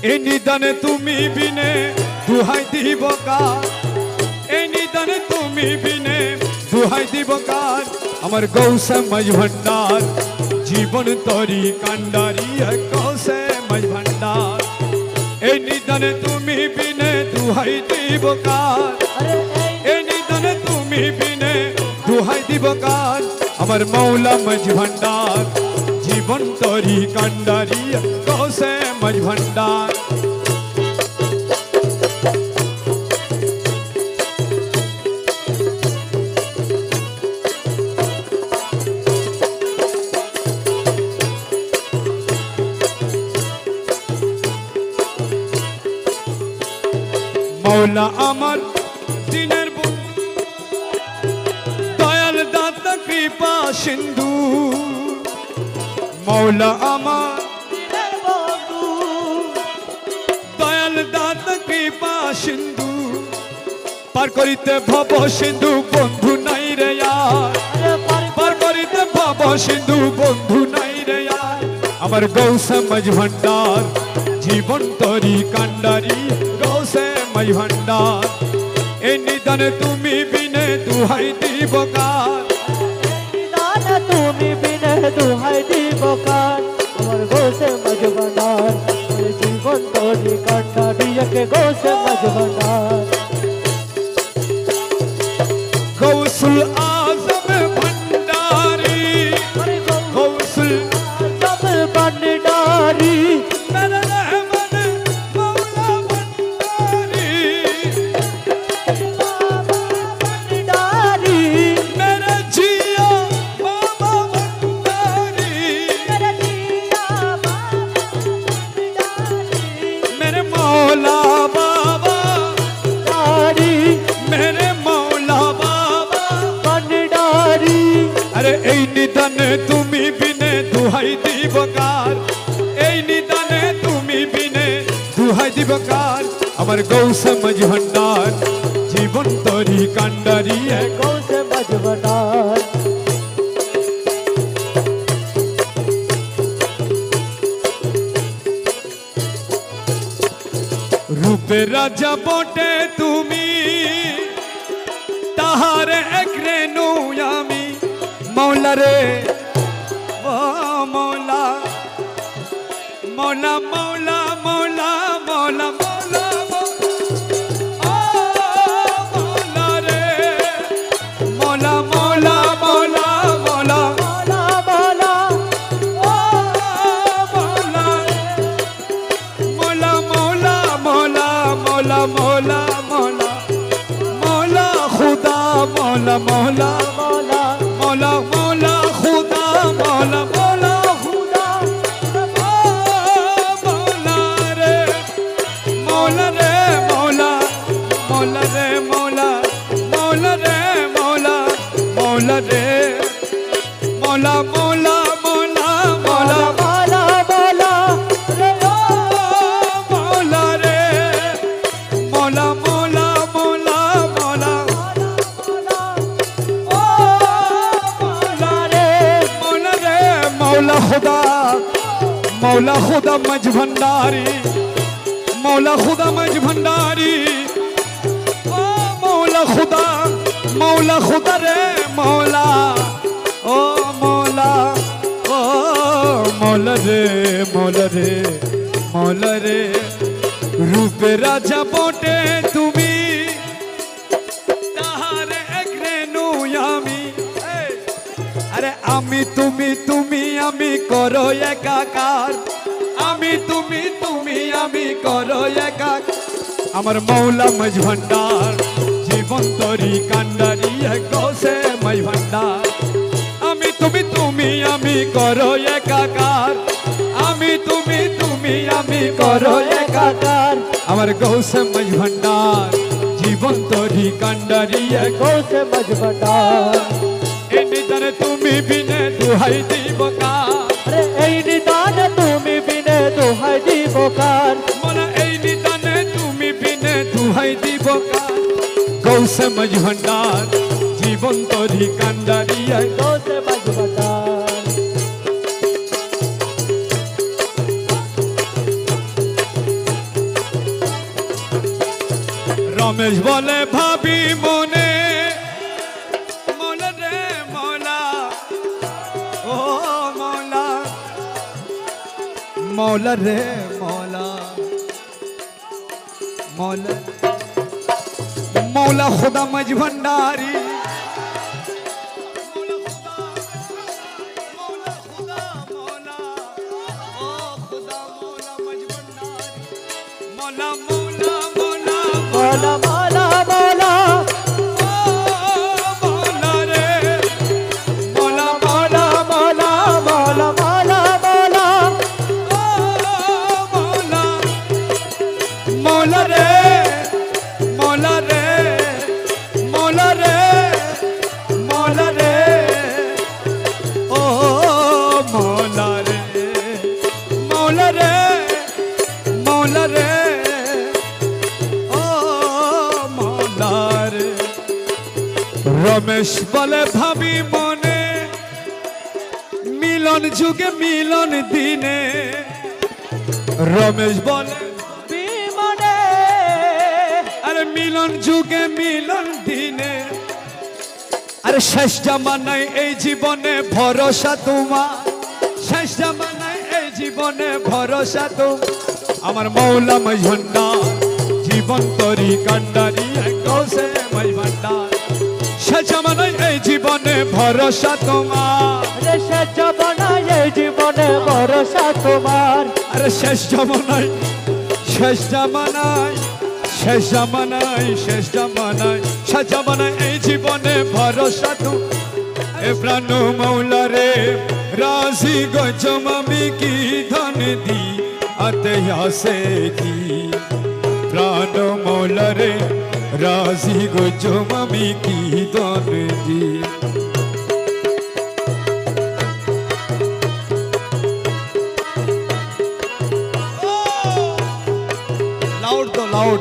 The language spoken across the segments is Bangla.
এই নিদানে তুমি বিনে দুহাই দিব কার, এই নিদানে তুমি বিনে দুহাই দিব কার। আমার গৌসে মাঝ ভান্ডার জীবন তরি কান্ডারি গৌসে মাঝ ভান্ডার। এই নিদানে তুমি বিনে দুহাই দিব কার, এই নিদানে তুমি বিনে দুহাই দিব কার। আমার মৌলা মাঝ ভান্ডার জীবন তরি কান্ডারি গৌসে মাঝ ভান্ডার। মৌলা আমার দিনের বন্ধু, দয়াল দাতা কৃপা সিন্ধু। মৌলা আমার দিনের বন্ধু, দয়াল দাতা কৃপা সিন্ধু। পার করিতে ভব সিন্ধু বন্ধু নাই রে আর, পার করিতে ভব সিন্ধু বন্ধু নাই রে আর। আমার গৌসে মাঝ ভান্ডার জীবন তরি কান্ডারি গৌসে মাঝ ভান্ডার। এই নিদানে তুমি বিনে দুহাই দিব কার, নিদানে তুমি বিনে দুহাই দিব কার। আমার গৌসে মাঝ ভান্ডার জীবন তরি কান্ডারি গৌসে মাঝ ভান্ডার। গৌসুল আজম ভান্ডারি, গৌসুল আজম ভান্ডারি, মেরে রহমান মৌলা ভান্ডারি, ভান্ডারি, मेरे जिया बाबा भंडारी, मेरे जिया बाबा भंडारी, मेरे मौला बाबा भंडारी, मेरे मौला बाबा भंडारी। अरे এই নিদানে তুমি বিনে দুহাই দিব কার, এই নিদানে তুমি বিনে দুহাই দিব কার। আমার গৌসে মাঝ ভান্ডার জীবন তরি কান্ডারি গৌসে মাঝ ভান্ডার। রূপে রাজা বটে তুমি, তাহার এক রেণু আমি। মৌলা রে ও মৌলা, মৌলা মৌলা মৌলা মৌলা মৌলা ও মৌলা রে, মৌলা মৌলা মৌলা মৌলা মৌলা মৌলা ও মৌলা, মৌলা মৌলা মৌলা মৌলা মৌলা মৌলা মৌলা খুদা মৌলা মৌলা মৌলা মৌলা মৌলা খুদা মৌলা মৌলা খুদা ও মৌলা রে, মৌলা রে মৌলা, মৌলা রে মৌলা, মৌলা রে মৌলা, মৌলা রে মৌলা মৌলা মৌলা মৌলা মৌলা মৌলা রে ও মৌলা রে মৌলা মৌলা মৌলা মৌলা মৌলা ও মৌলা রে मौला रे मौला खुदा, मौला खुदा मज भंडारी, मौला खुदा मज भंडारी ओ मौला खुदा, मौला खुदा रे मौला ओ मौला ओ मौला रे मौला रे मौला रे। रूप राजा बोटे তুমি, তাহার এক রেণু আমি। আরে আমি তুমি তুমি আমি করো একাকার, আমি তুমি তুমি আমি করো একাকার। আমার মৌলা মাঝ ভান্ডার জীবন তরি কান্ডারি গৌসে মাঝ ভান্ডার। আমি তুমি তুমি আমি করো একাকার, আমি তুমি তুমি আমি করো একাকার। আমার গৌসে মাঝ ভান্ডার জীবন তরি কান্ডারি গৌসে মাঝ ভান্ডার। এই নিদানে তুমি বিনে দুহাই দিব কার, আরে এই নিদানে তুমি বিনে দুহাই দিব কার। মোলা এই নিদানে তুমি বিনে দুহাই দিব কার। গৌসে মাঝ ভান্ডার জীবন তরি কান্ডারি গৌসে মাঝ ভান্ডার। রমেশ বলে ভাবি মনে মৌলা রে মৌলা ও মৌলা মৌলা রে মৌলা মৌলা मौला खुदा मज भंडारी मौला खुदा मौला ओ खुदा मौला मज भंडारी मौला मौला मौला मौला मौला मौला ओ मौला रे मौला मौला मौला मौला मौला मौला ओ मौला मौला रे मौला रे मौला रे मौला रे ओ मौला रे मौला रे मौला रे ओ मौला रे रमेश बोले भाभी मने मिलन जुगे मिलन दिने रमेश बोले বিমনে अरे मिलन जुगे मिलन दिने अरे শেষ জামানায় এই জীবনে ভরসা তোমার শেষ জামানায় এই জীবনে ভরসা তোমার আমার মৌলা মজ ভান্ডার জীবন তরি কান্ডারি গৌসে মজ ভান্ডার শেষ জামানায় এই জীবনে ভরসা তোমার শেষ জামানায় এই জীবনে ভরসা তোমার আরে শেষ জামানায় শেষ জামানায় শেষ জামানায় শেষ জামানায় শেষ জামানায় এই জীবনে ভরসা তো এ প্রাণ মৌলা রে রাজি গজম আমি কি ধন দি আতে আসে কি প্রাণ মৌলা রে রাজি গজম আমি কি ধন দি লাউড তো লাউড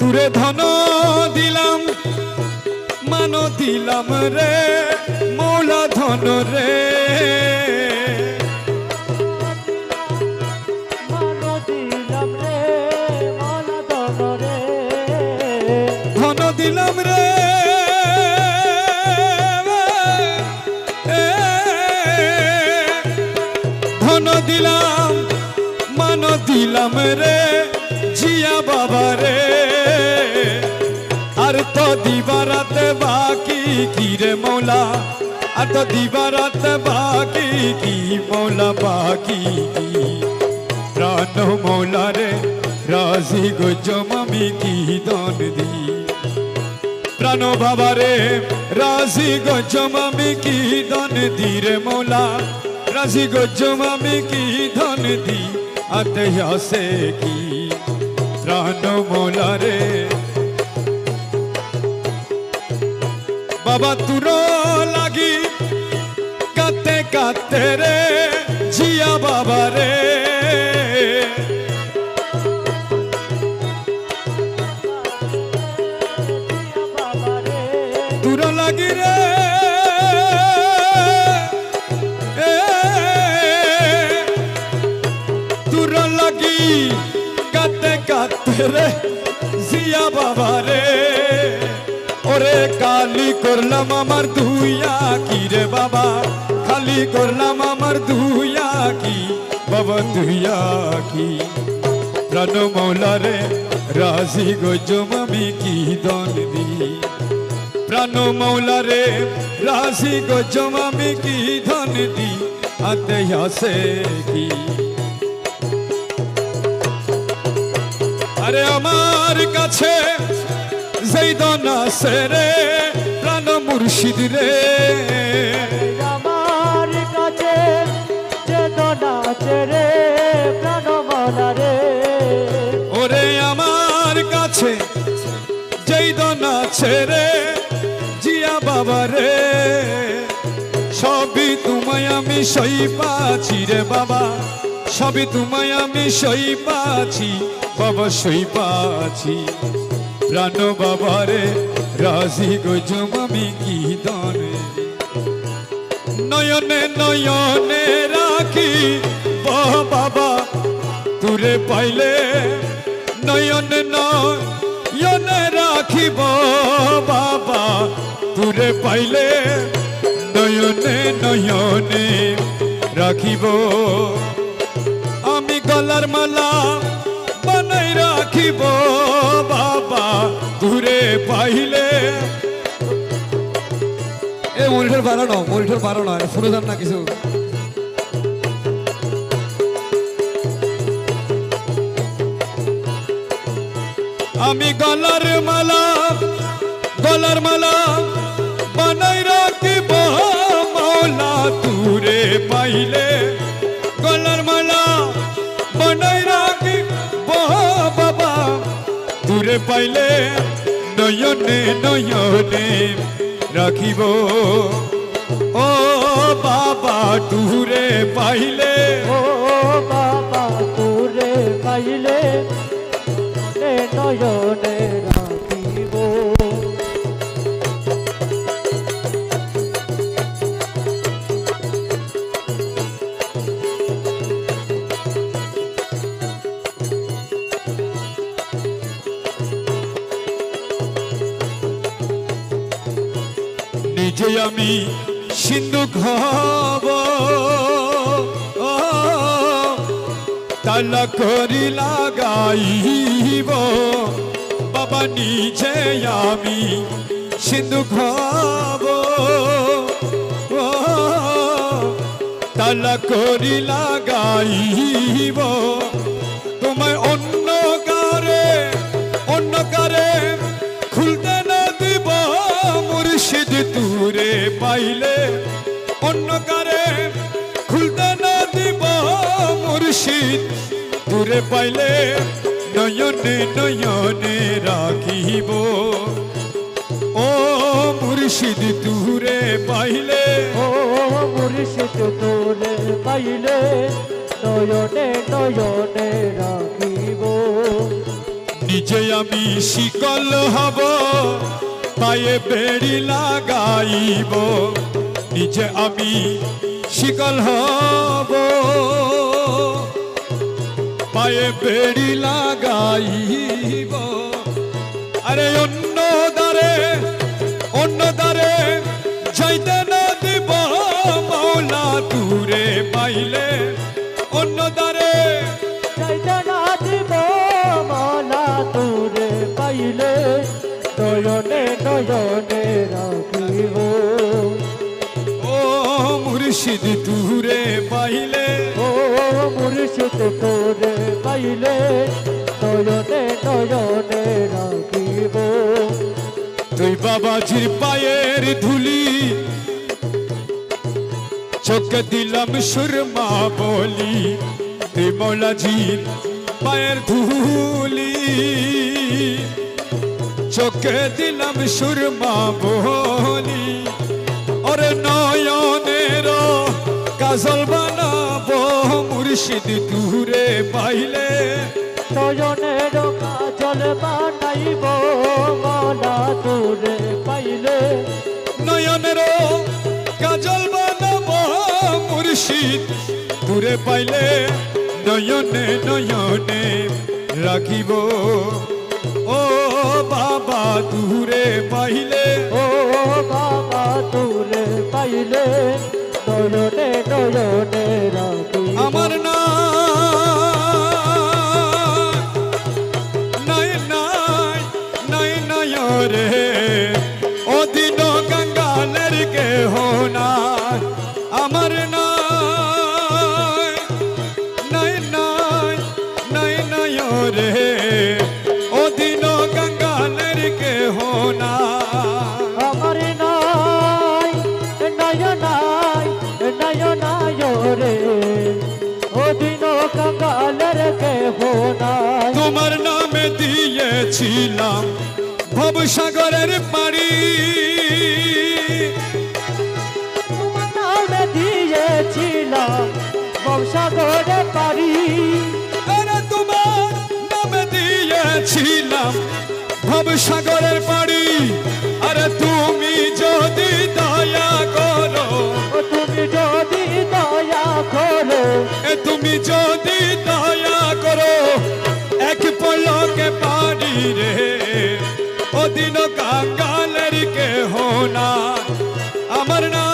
তুরে ধন দিলাম মান দিলাম রে মৌলা ধন রে মানো দিলাম রে মৌলা ধন রে ধন দিলাম রে ধন দিলাম মান দিলাম রে জিয়া বাবা রে আর তো দিবারাতে বাকি কি রে মৌলা আর তো দিবারাতে বাকি কি মৌলা বাকি কি প্রাণ মৌলা রে রাজি গজম আমি কি দন দি প্রাণ বাবা রে রাজি গজম আমি কি দন দি রে মৌলা রাজি গজম আমি কি ধন দি আতে আসে কি প্রাণ মৌলা রে বাবা তুর লাগি কাতে কাতে রে জিয়া বাবা রে বাবা রে তুর লাগি রে তুর লাগি কাতে কাতে রে জিয়া বাবা রে ওরে কালি করলাম আমার দুইয়া কি রে বাবা খালি করলাম আমার দুইয়া কি বাবা দুইয়া কি প্রাণ মৌলা রে রাজি গজম আমি কি দন দি প্রাণ মৌলা রে রাজি গজম আমি কি ধন দি আতে আসে কি আরে আমার কাছে যেই দন আছে রে প্রাণ মুর্শিদ রে আমার কাছে যে দোনা আছে রে প্রাণ মৌলা রে ওরে আমার কাছে যেই দন আছে রে জিয়া বাবা রে সবই তোমায় আমি সই পাচ্ছি রে বাবা সবই তোমায় আমি সই পাচ্ছি বাবা সই পাচ্ছি প্রাণ বাবা রে রাজি গজম আমি কি দনে নয়নে নয়নে রাখি বাবা তুরে পাইলে নয়নে নয়নে রাখিব বাবা তুরে পাইলে নয়নে নয়নে রাখিব আমি গলার মালা বানাই রাখিব বাবা তুরে পাইলে এ মনিটর বাড়ানো শুনে যান না কিছু আমি গলার মালা বানাই রাখিব মৌলা তুরে পাইলে গলার মালা বানাই রাখিব বাবা তুরে পাইলে নয়নে নয়নে রাখিব ও বাবা তুরে পাইলে ও বাবা তোরে পাইলে নয়নে রাখিব নিজে আমি সিন্ধু হব তালা করি লাগাইব বাবা নিজে আমি সিন্ধু হব তালা করি লাগাইব তোমায় অন্য কারে খুলতে না দিব মুর্শিদ তুরে পাইলে অন্য কারে খুলতে না দিব মুর্শিদ তুরে পাইলে নয়নে নয়নে রাখিব ও মুর্শিদ তুরে পাইলে ও মুর্শিদ তোরে পাইলে নয়নে নয়নে রাখিব নিজে আমি শিকল হব পায়ে বেড়ি লাগাইব নিজে আমি শিকল হব পায়ে বেড়ি লাগাইব আরে অন্য দ্বারে যাইতে না দিব মৌলা তুরে পাইলে অন্য দ্বারে যাইতে না দিব মালা তোরে পাইলে নয়নে নয়নে রাখিব ও মুর্শিদ তুরে পাইলে ও মুর্শিদ তোরে পাইলে নয়নে নয়নে রাখিব তুই বাবাজির পায়ের ধুলি চোখে দিলাম সুরমা বলি তুই মৌলাজির পায়ের ধুলি চোখে দিলাম সুরমা বলি ওরে নয়নের কাজল বানাবো মুর্শিদ তুরে পাইলে নয়নের কাজল বানাইব মালা তোরে পাইলে নয়নের কাজল বানাবো মুর্শিদ তুরে পাইলে নয়নে নয়নে রাখিব ও বাবা তুরে পাইলে ও বাবা তোরে পাইলে নয়নে নয়নে রাখিব আমার নাই রে অদিন গঙ্গালের কে হোনা আমার নাই রে অদিন গঙ্গালের কে হোনা আমার নাই রে অদিন কাঙ্গালের কে হোনাই তোমার নামে দিয়েছিলাম ভবসাগরের পাড়ি তোমার নামে দিয়েছিলাম বংশাগরে পারি আরে তোমার নামে দিয়েছিলাম ভবসাগরের পাড়ি ওদিন কাঙ্গালের কেহ না আমার না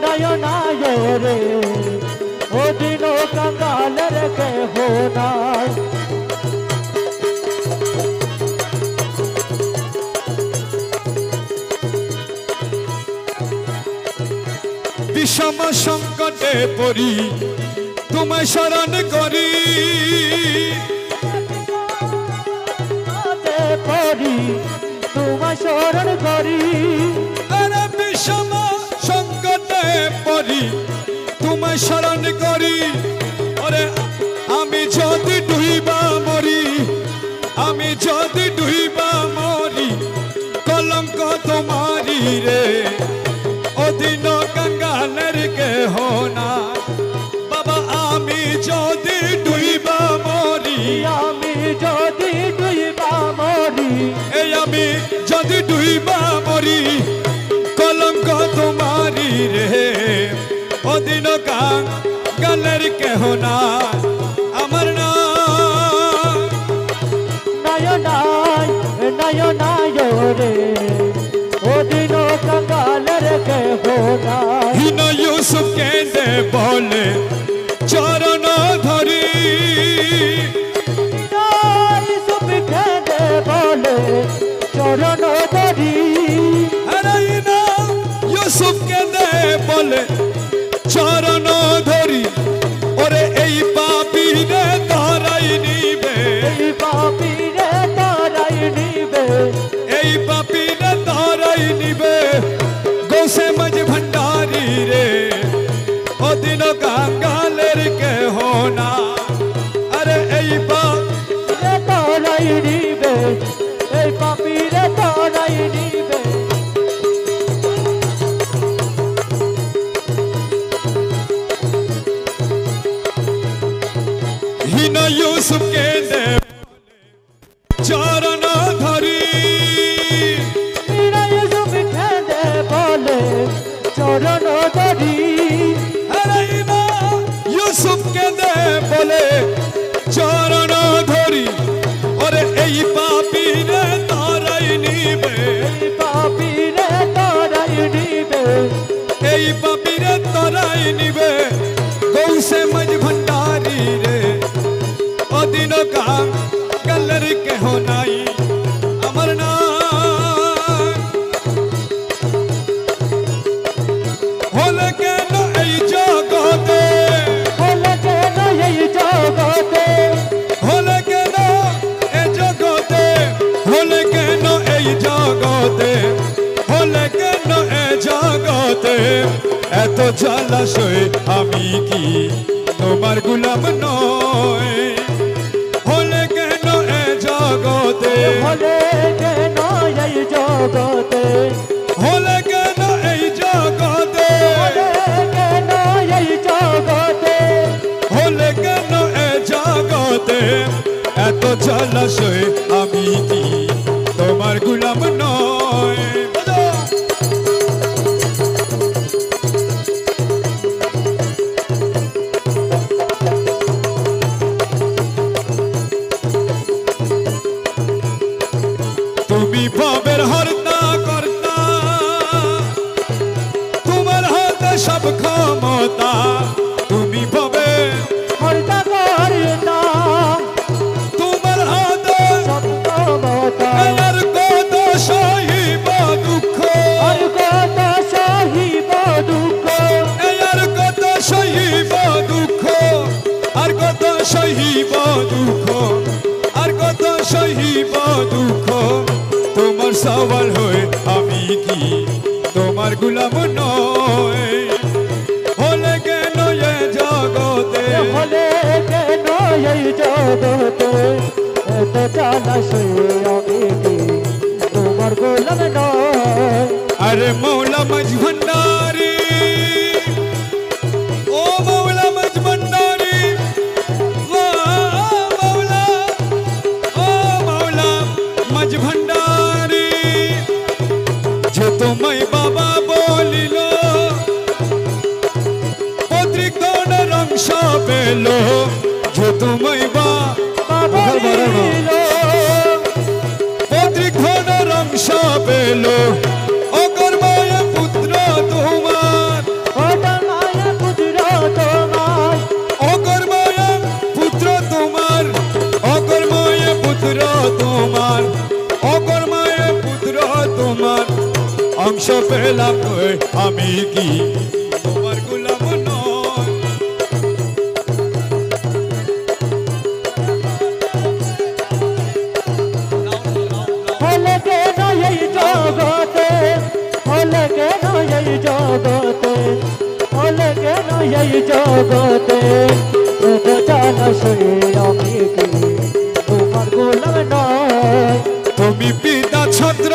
নয়নায় রে ও দিন কাঙ্গালের কেহ নাই বিষম সংকটে পড়ি তোমায় শরণ করি করি তোমায় শরণ করি আরে বিষম সংকটে পড়ি তোমায় শরণ করি ওরে আমি যদি ডুইবা মরি আমি যদি ডুইবা মরি কলঙ্ক তোমারি রে ওদিন কাঙ্গালের কেহ না বাবা আমি যদি ডুইবা মরি আমি যদি ডুইবা মরি এই আমি যদি ডুইবা মরি কলঙ্ক তোমারি রে ওদিন কাঙ্গালের কেহ না আমার না নয়নায় রে ও দিন কাঙ্গালের কেহ নাই হীন ইউসুফ কেঁদে বলে চরণ ধরি সুখ খেদে বলে চরণ ধরি আরে হীন ইউসুফ কেঁদে বলে চরণ ধরি ওরে এই পাপীরে ধরাই নিবে এই পাপীরে তারাই নিবে এই পাপীরে ধরাই নিবে গৌসে মজ ভণ্ডারি রে ওদিন কাঙ্গালের কেহ না আরে এই রে তারাই নিবে এই পাপীরে তারাই নিবে হীন ইউসুফ কেঁদে চরণ ধরি সুখ খেদে বলে চরণ ধরি আরে হীন ইউসুফ কেঁদে বলে চরণ ধরি ওরে এই পাপীরে ধরাই নিবে এই পাপীরে তারাই নিবে এই পাপীরে ধরাই নিবে গৌসে মজ ভণ্ডারি রে ওদিন কাঙ্গালের কেহ নাই আমার না হলে কেন এই জগতে হলে কেন এই জগতে হলে কেন এই জগতে হলে কেন এই জগতে হলে কেন এই জগতে এত জলাশয় আমি কি তোমার গোলাম নয় হলে কেন এই জগতে হলে কেন এই জগতে হলে কেন এই জগতে হলে কেন এই জগতে হলে কেন এই জগতে এত জলাশয় আমি কি তোমার গোলাম নয় তুমি ভবের হর্তা কর্তা তোমার হাতে সব ক্ষমতা তুমি ভবে হরতা করি না তোমার হাতে সব ক্ষমতা আর কত সহিব দুঃখ আর কত সহিব দুঃখ আর কত সহিব দুঃখ আর কত সহিব দুঃখ আর কত সহিব দুঃখ তোমার সওয়াল হয়ে আমি কি তোমার গোলাম নয় হলে কেন এ জগতে হলে কেন এই জগতে এত জলাশয় আমি কি তোমার গোলাম নয় अरे मौला मज भंडारी ओ मौला मज भंडारी वाह मौला ओ मौला मज भंडारी जो तुम्हें बाबा बोलिलो पत्रिक दोन रंग पेलो जो तुम्हें বাবা রে পেল অগর মায়া পুত্র তোমার ওটার মায়া পুত্র তোমার অগর মায়া পুত্র তোমার অগর মায়া পুত্র তোমার অগর মায়া পুত্র তোমার অংশ পেলাম কই আমি কি তোমার গোলাম নয় হলে কেন এই জগতে হলে কেন এই জগতে হলে কেন এই জগতে তবু জানো সেই আমি কি তোমার গোলাম নয় তুমি পিতা ছত্র